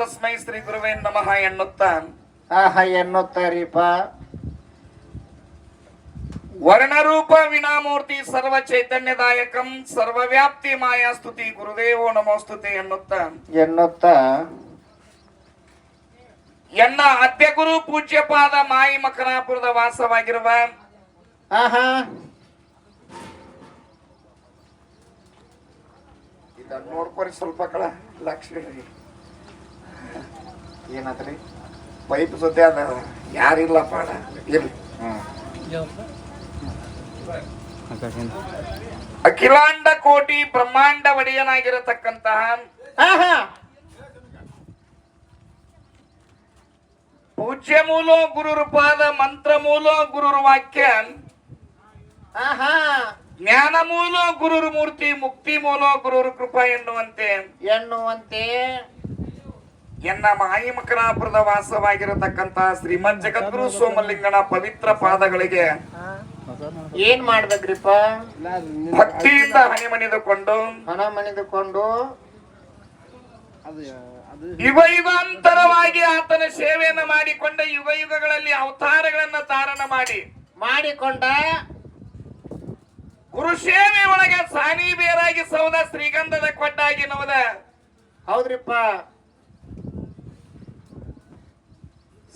ತಸ್ಮೈ ಶ್ರೀ ಗುರುವೇ ನಮಃ ಎನ್ನುತ್ತಾ ಎನ್ನುತ್ತಾರೀಪ. ವರ್ಣರೂಪ ವಿನಾಮೂರ್ತಿ ಸರ್ವ ಚೈತನ್ಯದಾಯಕಂ ಸರ್ವವ್ಯಾಪ್ತಿ ಮಾಯಾ ಸ್ತುತಿ ಗುರುದೇವೋ ನಮೋಸ್ತುತಿ ಎನ್ನುತ್ತಾ ಎನ್ನ ಅದ್ಯ ಗುರು ಪೂಜ್ಯಪಾದ ಮಾಯಿ ಮಕರಾಪುರದ ವಾಸವಾಗಿರುವ ನೋಡ್ಕೊರಿ ಸ್ವಲ್ಪ ಕಳ ಲಕ್ಷ ಏನತ್ರಿ ಪೈಪ್ ಜೊತೆ ಅದ ಯಾರಿಲ್ಲ ಪಾಡ ಇರ್ಲಿ. ಅಖಿಲಾಂಡ ಕೋಟಿ ಬ್ರಹ್ಮಾಂಡ ಒಡೆಯನಾಗಿರತಕ್ಕಂತಹ ಪೂಜ್ಯ ಮೂಲೋ ಗುರುರುಪಾದ ಮಂತ್ರ ಮೂಲೋ ಗುರುರು ವಾಕ್ಯ ಜ್ಞಾನ ಮೂಲೋ ಗುರುರು ಮೂರ್ತಿ ಮುಕ್ತಿ ಮೂಲೋ ಗುರುರು ಕೃಪಾ ಎನ್ನುವಂತೆ ಎನ್ನ ಮಾಯಿ ಮಕರಾಪುರದ ವಾಸವಾಗಿರತಕ್ಕಂತ ಶ್ರೀಮದ್ ಜಗದ್ಗುರು ಸೋಮಲಿಂಗನ ಪವಿತ್ರ ಪಾದಗಳಿಗೆ ಏನ್ ಮಾಡ್ಬೇಕ್ರಿಪ್ಪ? ಭಕ್ತಿಯಿಂದ ಹಣಿಮಣಿದುಕೊಂಡು ಯುಗ ಯುಗಾಂತರವಾಗಿ ಆತನ ಸೇವೆಯನ್ನು ಮಾಡಿಕೊಂಡ ಯುಗ ಯುಗಗಳಲ್ಲಿ ಅವತಾರಗಳನ್ನ ತಾರಣ ಮಾಡಿಕೊಂಡ ಗುರು ಸೇವೆ ಒಳಗೆ ಸಾನಿ ಬೇರಾಗಿ ಸೌದ ಶ್ರೀಗಂಧದ ಕೊಟ್ಟಾಗಿ ನವದ. ಹೌದ್ರಿಪ್ಪ.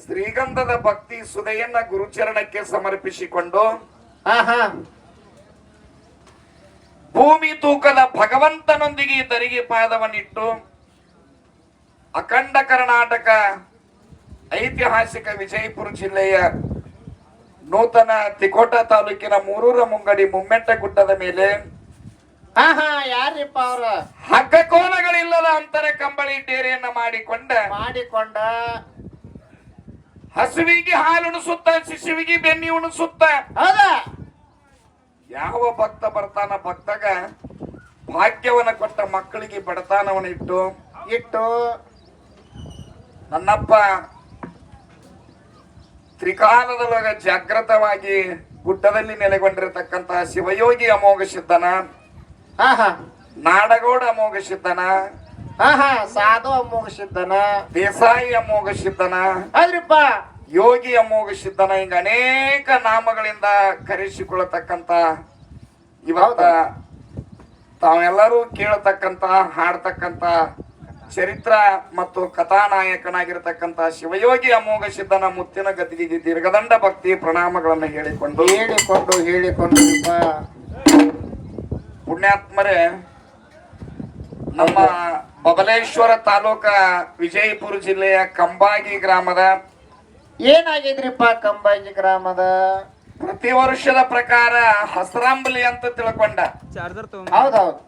ಶ್ರೀಗಂಧದ ಭಕ್ತಿ ಸುದೆಯನ್ನ ಗುರುಚರಣಕ್ಕೆ ಸಮರ್ಪಿಸಿಕೊಂಡು ಭೂಮಿ ತೂಕದ ಭಗವಂತನೊಂದಿಗೆ ತರಿಗೆ ಪಾದವನ್ನಿಟ್ಟು ಅಖಂಡ ಕರ್ನಾಟಕ ಐತಿಹಾಸಿಕ ವಿಜಯಪುರ ಜಿಲ್ಲೆಯ ನೂತನ ತಿಕೋಟ ತಾಲೂಕಿನ ಮೂರೂರ ಮುಂಗಡಿ ಮುಮ್ಮೆಟ್ಟ ಗುಡ್ಡದ ಮೇಲೆ ಯಾರಿಪ್ಪ ಅವ್ರ ಹಗ್ಗಕೋಲಗಳಿಲ್ಲದ ಅಂತರ ಕಂಬಳಿ ಡೇರೆಯನ್ನ ಮಾಡಿಕೊಂಡ ಹಸುವಿಗೆ ಹಾಲು ಉಣಿಸುತ್ತ ಶಿಶುವಿಗೆ ಬೆನ್ನಿ ಉಣಿಸುತ್ತ ಯಾವ ಭಕ್ತ ಬರ್ತಾನ ಭಕ್ತಗ ಭಾಗ್ಯವನ್ನ ಕೊಟ್ಟ ಮಕ್ಕಳಿಗೆ ಬಡತಾನವನ್ನ ಇಟ್ಟು ನನ್ನಪ್ಪ ತ್ರಿಕಾಲದೊಳಗ ಜಾಗೃತವಾಗಿ ಗುಡ್ಡದಲ್ಲಿ ನೆಲೆಗೊಂಡಿರತಕ್ಕಂತಹ ಶಿವಯೋಗಿ ಅಮೋಘ ಸಿದ್ಧನ, ನಾಡಗೌಡ ಅಮೋಘ ಸಿದ್ಧನ, ಸಾಧು ಅಮೋಘ ಸಿದ್ಧನ, ದೇಸಾಯಿ ಅಮೋಘ ಸಿದ್ಧನ, ಯೋಗಿ ಅಮೋಘ ಸಿದ್ಧನ ಹಿಂಗ ಅನೇಕ ನಾಮಗಳಿಂದ ಕರೆಸಿಕೊಳ್ಳತಕ್ಕಂತ ಇವತ್ತ ತಾವೆಲ್ಲರೂ ಕೇಳತಕ್ಕಂತ ಹಾಡ್ತಕ್ಕಂತ ಚರಿತ್ರ ಮತ್ತು ಕಥಾನಾಯಕನಾಗಿರತಕ್ಕಂತ ಶಿವಯೋಗಿ ಅಮೋಘ ಸಿದ್ಧನ ಮುತ್ತಿನ ಗದ್ದಿಗೆ ದೀರ್ಘದಂಡ ಭಕ್ತಿ ಪ್ರಣಾಮಗಳನ್ನು ಹೇಳಿಕೊಂಡು ಪುಣ್ಯಾತ್ಮರೇ, ನಮ್ಮ ಬಬಲೇಶ್ವರ ತಾಲೂಕ ವಿಜಯಪುರ ಜಿಲ್ಲೆಯ ಕಂಬಾಗಿ ಗ್ರಾಮದ ಏನಾಗಿದ್ರಿಪ್ಪ? ಕಂಬಾಗಿ ಗ್ರಾಮದ ಪ್ರತಿ ವರ್ಷದ ಪ್ರಕಾರ ಹಸರಂಬಲಿ ಅಂತ ತಿಳ್ಕೊಂಡ. ಹೌದೌದು.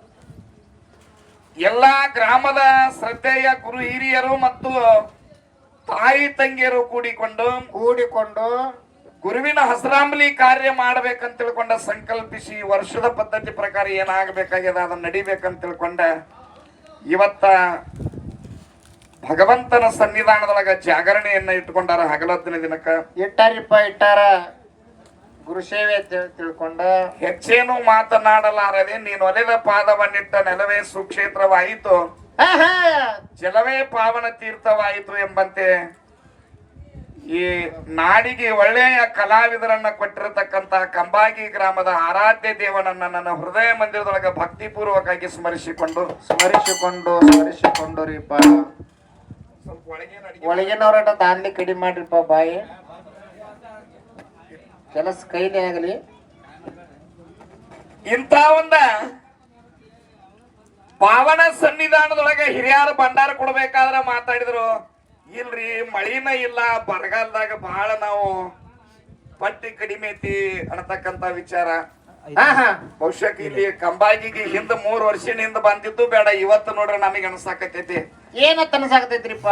ಎಲ್ಲಾ ಗ್ರಾಮದ ಶ್ರದ್ಧೆಯ ಗುರು ಹಿರಿಯರು ಮತ್ತು ತಾಯಿ ತಂಗಿಯರು ಕೂಡಿಕೊಂಡು ಗುರುವಿನ ಹಸರಾಂಬಲಿ ಕಾರ್ಯ ಮಾಡ್ಬೇಕಂತ ತಿಳ್ಕೊಂಡ ಸಂಕಲ್ಪಿಸಿ ವರ್ಷದ ಪದ್ಧತಿ ಪ್ರಕಾರ ಏನಾಗಬೇಕಾಗ್ಯದ ಅದನ್ನ ನಡಿಬೇಕಂತ ತಿಳ್ಕೊಂಡ ಇವತ್ತ ಭಗವಂತನ ಸನ್ನಿಧಾನದೊಳಗ ಜಾಗರಣೆಯನ್ನ ಇಟ್ಕೊಂಡಾರ. ಹಗಲೊತ್ತಿನ ದಿನಕ್ಕ ಇಟ್ಟಾರ ಗುರು ಸೇವೆ ತಿಳ್ಕೊಂಡ. ಹೆಚ್ಚೇನು ಮಾತನಾಡಲಾರದೆ ನೀನು ಒಲೆದ ಪಾದವನ್ನಿಟ್ಟ ನೆಲವೇ ಸುಕ್ಷೇತ್ರವಾಯಿತು, ಜಲವೇ ಪಾವನ ತೀರ್ಥವಾಯಿತು ಎಂಬಂತೆ ಈ ನಾಡಿಗೆ ಒಳ್ಳೆಯ ಕಲಾವಿದರನ್ನ ಕೊಟ್ಟಿರತಕ್ಕಂತ ಕಂಬಾಗಿ ಗ್ರಾಮದ ಆರಾಧ್ಯ ದೇವನನ್ನ ನನ್ನ ಹೃದಯ ಮಂದಿರದೊಳಗ ಭಕ್ತಿಪೂರ್ವಕವಾಗಿ ಸ್ಮರಿಸಿಕೊಂಡು ರೀಪ. ಒಳಗಿನವರಟ ದಾನ್ಲಿ ಕಡಿಮೆ ಮಾಡ್ರಿಪ್ಪ, ಬಾಯಿ ಕೆಲಸ ಕೈಲಿ ಆಗಲಿ. ಇಂಥ ಒಂದ ಪಾವನ ಸನ್ನಿಧಾನದೊಳಗೆ ಹಿರಿಯರ ಭಂಡಾರ ಕೊಡ್ಬೇಕಾದ್ರ ಮಾತಾಡಿದ್ರು. ಇಲ್ರಿ ಮಳಿನ ಇಲ್ಲ, ಬರಗಾಲದಾಗ ಬಹಳ ನಾವು ಪಟ್ಟಿ ಕಡಿಮೆ ಐತಿ ಅನ್ನತಕ್ಕಂತ ವಿಚಾರ. ಬಹುಶಃ ಇಲ್ಲಿ ಕಂಬಾಗಿಗೆ ಹಿಂದ 3 ವರ್ಷದಿಂದ ಬಂದಿದ್ದು ಬೇಡ, ಇವತ್ತು ನೋಡ್ರಿ ನಮಗೆ ಅನ್ಸಾಕತೈತಿ. ಏನಂತ ಅನ್ಸಾಕತೈತ್ರಿಪ್ಪ?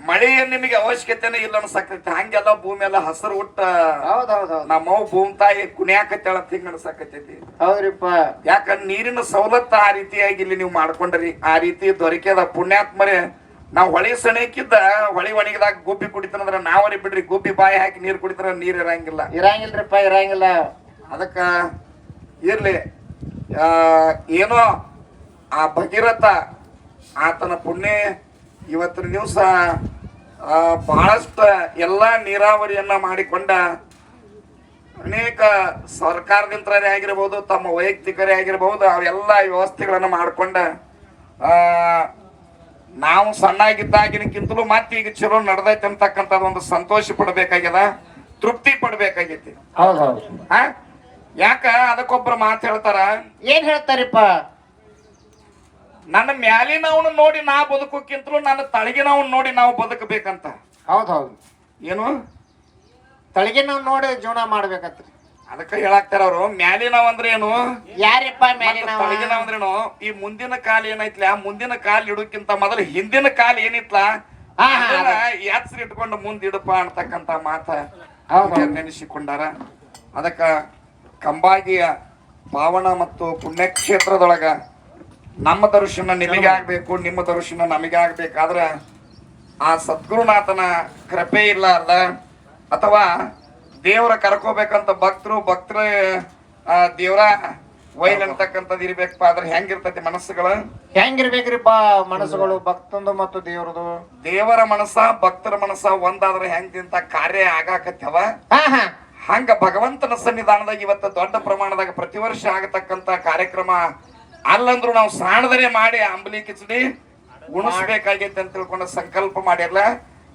ಮಳೆ ನಿಮಗೆ ಅವಶ್ಯಕತೆನೇ ಇಲ್ಲ ಅನ್ಸಾಕತೈತಿ. ಹಂಗೆಲ್ಲ ಭೂಮಿ ಎಲ್ಲ ಹಸರು ಹುಟ್ಟ ನಮ್ಮವ್ ಭೂಮಿ ತಾಯಿ ಕುಣಿಯಾಕತ್ತೇಳ ಹಿಂಗ ಅನ್ಸಾಕತೈತಿ. ಹೌದ್ರಿಪ್ಪ. ಯಾಕಂದ್ರೆ ನೀರಿನ ಸವಲತ್ತು ಆ ರೀತಿಯಾಗಿ ಇಲ್ಲಿ ನೀವು ಮಾಡ್ಕೊಂಡ್ರಿ, ಆ ರೀತಿ ದೊರಕ್ಯದ. ಪುಣ್ಯಾತ್ಮರೇ, ನಾವ್ ಹೊಳಿ ಸಣಕಿದ್ದ ಹೊಳಿ ಒಣಗಿದಾಗ ಗುಬ್ಬಿ ಕುಡಿತಾನಂದ್ರ ನಾವರಿ ಬಿಡ್ರಿ, ಗುಬ್ಬಿ ಬಾಯಿ ಹಾಕಿ ನೀರ್ ಕುಡಿತಾರ ನೀರ್ ಇರಂಗಿಲ್ಲ. ಅದಕ್ಕ ಇರ್ಲಿ, ಏನೋ ಆ ಭಗೀರಥ ಆತನ ಪುಣ್ಯ ಇವತ್ತಿನ ದಿವಸ ಬಹಳಷ್ಟ ಎಲ್ಲಾ ನೀರಾವರಿಯನ್ನ ಮಾಡಿಕೊಂಡ ಅನೇಕ ಸರ್ಕಾರದಿಂದರೇ ಆಗಿರ್ಬೋದು, ತಮ್ಮ ವೈಯಕ್ತಿಕರೇ ಆಗಿರ್ಬೋದು, ಅವೆಲ್ಲ ವ್ಯವಸ್ಥೆಗಳನ್ನ ಮಾಡ್ಕೊಂಡ ನಾವು ಸಣ್ಣಾಗಿದ್ದಾಗಿನಕ್ಕಿಂತಲೂ ಮತ್ತೆ ಈಗ ಚಲೋ ನಡೆದೈತೆ ಅಂತಕ್ಕಂಥದ್ದು ಒಂದು ಸಂತೋಷ ಪಡ್ಬೇಕಾಗ್ಯದ, ತೃಪ್ತಿ ಪಡ್ಬೇಕಾಗೈತಿ. ಹೌದೌದು. ಹಾ ಯಾಕ ಅದಕ್ಕೊಬ್ರು ಮಾತು ಹೇಳ್ತಾರ, ಏನ್ ಹೇಳ್ತಾರಿಪ್ಪ? ನನ್ನ ಮ್ಯಾಲಿನವನು ನೋಡಿ ನಾ ಬದುಕೋಕ್ಕಿಂತಲೂ ನನ್ನ ತಳಗಿನವನ್ ನೋಡಿ ನಾವು ಬದುಕಬೇಕಂತ. ಹೌದೌದು. ಏನು ತಳಗೆ ನಾವು ನೋಡಿ ಜೀವನ ಮಾಡ್ಬೇಕತ್ರಿ. ಅದಕ್ಕ ಹೇಳಾಕ್ತಾರ ಅವ್ರು, ಮ್ಯಾಲಿನವ್ ಅಂದ್ರೆ ಏನು, ಯಾರಿಪ್ಪ ಮೇಲಿನ? ತಳಗಿನವ್ ಅಂದ್ರೇನು, ಈ ಮುಂದಿನ ಕಾಲ ಏನೈತ್ಲ, ಮುಂದಿನ ಕಾಲ ಇಡೋಕ್ಕಿಂತ ಮೊದಲು ಹಿಂದಿನ ಕಾಲ ಏನಿತ್ಲ ಯಾತ್ರೆ ಇಟ್ಕೊಂಡು ಮುಂದಿಡಪ್ಪ ಅಂತಕ್ಕಂತ ಮಾತ ನೆನೆಸಿಕೊಂಡಾರ. ಅದಕ್ಕ ಕಂಬಾಗಿಯ ಪಾವನ ಮತ್ತು ಪುಣ್ಯಕ್ಷೇತ್ರದೊಳಗ ನಮ್ಮ ದರ್ಶನ ನಿಮಗೆ ಆಗ್ಬೇಕು, ನಿಮ್ಮ ದರ್ಶನ ನಮಗೆ ಆಗ್ಬೇಕಾದ್ರ ಆ ಸದ್ಗುರುನಾಥನ ಕೃಪೆ ಇಲ್ಲ ಅಲ್ಲ, ಅಥವಾ ದೇವರ ಕರ್ಕೋಬೇಕಂತ ಭಕ್ತರ ದೇವರ ವೈಲ್ ಅಂತಕ್ಕಂಥದ್ದು ಇರ್ಬೇಕಪ್ಪ. ಆದ್ರೆ ಹೆಂಗಿರ್ತೈತಿ ಮನಸ್ಸುಗಳು, ಹೆಂಗಿರ್ಬೇಕ್ರಿಪ್ಪ ಮನಸ್ಸುಗಳು? ಭಕ್ತಂದು ಮತ್ತು ದೇವ್ರದು. ದೇವರ ಮನಸ್ಸ ಭಕ್ತರ ಮನಸ್ಸ ಒಂದಾದ್ರೆ ಹೆಂಗಿಂತ ಕಾರ್ಯ ಆಗಾಕತ್ತವ, ಹಂಗ ಭಗವಂತನ ಸನ್ನಿಧಾನದಾಗ ಇವತ್ತು ದೊಡ್ಡ ಪ್ರಮಾಣದಾಗ ಪ್ರತಿ ವರ್ಷ ಆಗತಕ್ಕಂತ ಕಾರ್ಯಕ್ರಮ ಅಲ್ಲಂದ್ರು ನಾವು ಸಾಣದರೆ ಮಾಡಿ ಅಂಬಲಿ ಕಿಚಡಿ ಉಣಿಸ್ಬೇಕಾಗೈತೆ ಅಂತ ತಿಳ್ಕೊಂಡು ಸಂಕಲ್ಪ ಮಾಡಿರಲ್ಲ.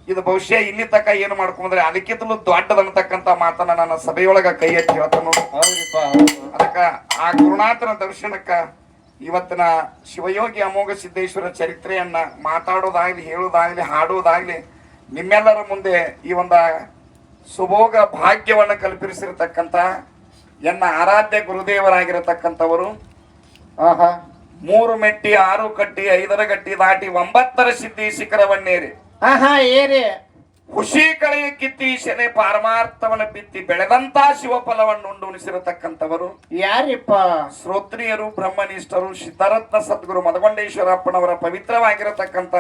ಇದು ಬಹುಶಃ ಇಲ್ಲಿ ತಕ ಏನು ಮಾಡ್ಕೊಂಡ್ರೆ ಅದಕ್ಕಿಂತಲೂ ದೊಡ್ಡದನ್ನತಕ್ಕಂತ ಮಾತನ್ನ ನನ್ನ ಸಭೆಯೊಳಗ ಕೈ ಎತ್ತಿ ಹೇಳ್ತಾನು. ಅದಕ್ಕ ಆ ಗುರುನಾಥನ ದರ್ಶನಕ್ಕ ಇವತ್ತಿನ ಶಿವಯೋಗಿ ಅಮೋಘ ಸಿದ್ದೇಶ್ವರ ಚರಿತ್ರೆಯನ್ನ ಮಾತಾಡೋದಾಗ್ಲಿ, ಹೇಳೋದಾಗ್ಲಿ, ಹಾಡೋದಾಗ್ಲಿ ನಿಮ್ಮೆಲ್ಲರ ಮುಂದೆ ಈ ಒಂದ ಸುಭೋಗ ಭಾಗ್ಯವನ್ನ ಕಲ್ಪಿಸಿರ್ತಕ್ಕಂತ ಎನ್ನ ಆರಾಧ್ಯ ಗುರುದೇವರಾಗಿರತಕ್ಕಂಥವರು 3 ಮೆಟ್ಟಿ 6 ಕಟ್ಟಿ 5 ಗಟ್ಟಿ ದಾಟಿ 9 ಸಿದ್ಧಿ ಶಿಖರವನ್ನೇರಿ ಏರಿ ಖುಷಿ ಕಳೆಯ ಕಿತ್ತಿ ಶನೆ ಪಾರಮಾರ್ಥವನ್ನ ಬಿತ್ತಿ ಬೆಳೆದಂತ ಶಿವಫಲವನ್ನು ಉಣಿಸಿರತಕ್ಕಂಥವರು ಯಾರಿಪ್ಪ? ಶ್ರೋತ್ರಿಯರು, ಬ್ರಹ್ಮನಿಷ್ಠರು, ಸಿದ್ಧಾರತ್ನ ಸದ್ಗುರು ಮದಗೊಂಡೇಶ್ವರಪ್ಪನವರ ಪವಿತ್ರವಾಗಿರತಕ್ಕಂತ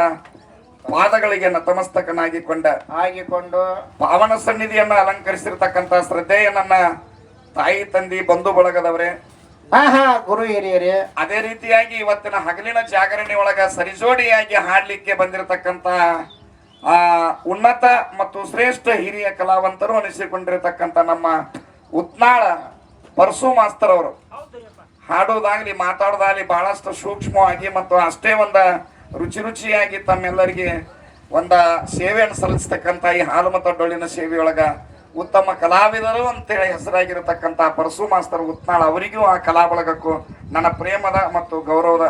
ಪಾದಗಳಿಗೆ ನತಮಸ್ತಕನಾಗಿಕೊಂಡು ಪಾವನ ಸನ್ನಿಧಿಯನ್ನ ಅಲಂಕರಿಸಿರ್ತಕ್ಕಂಥ ಶ್ರದ್ಧೆಯ ನನ್ನ ತಾಯಿ ತಂದಿ ಬಂಧು ಬಳಗದವರೇ, ಗುರು ಹಿರಿಯರೇ, ಅದೇ ರೀತಿಯಾಗಿ ಇವತ್ತಿನ ಹಗಲಿನ ಜಾಗರಣೆ ಒಳಗ ಸರಿಜೋಡಿಯಾಗಿ ಹಾಡ್ಲಿಕ್ಕೆ ಬಂದಿರತಕ್ಕಂತ ಉನ್ನತ ಮತ್ತು ಶ್ರೇಷ್ಠ ಹಿರಿಯ ಕಲಾವಂತರು ಅನಿಸಿಕೊಂಡಿರತಕ್ಕಂತ ನಮ್ಮ ಉತ್ನಾಳ ಪರಸು ಮಾಸ್ತರ್ ಅವರು ಹಾಡೋದಾಗ್ಲಿ ಮಾತಾಡೋದಾಗ್ಲಿ ಬಹಳಷ್ಟು ಸೂಕ್ಷ್ಮವಾಗಿ ಮತ್ತು ಅಷ್ಟೇ ರುಚಿಯಾಗಿ ತಮ್ಮೆಲ್ಲರಿಗೆ ಸೇವೆಯನ್ನು ಸಲ್ಲಿಸ್ತಕ್ಕಂಥ ಈ ಹಾಲು ಮತ್ತು ಡೊಳ್ಳಿನ ಸೇವೆಯೊಳಗ ಉತ್ತಮ ಕಲಾವಿದರು ಅಂತೇಳಿ ಹೆಸರಾಗಿರತಕ್ಕಂತ ಪರಸು ಮಾಸ್ತರ್ ಉತ್ನಾಳ್ ಅವರಿಗೂ ಆ ಕಲಾ ಬಳಗಕ್ಕೂ ನನ್ನ ಪ್ರೇಮದ ಮತ್ತು ಗೌರವದ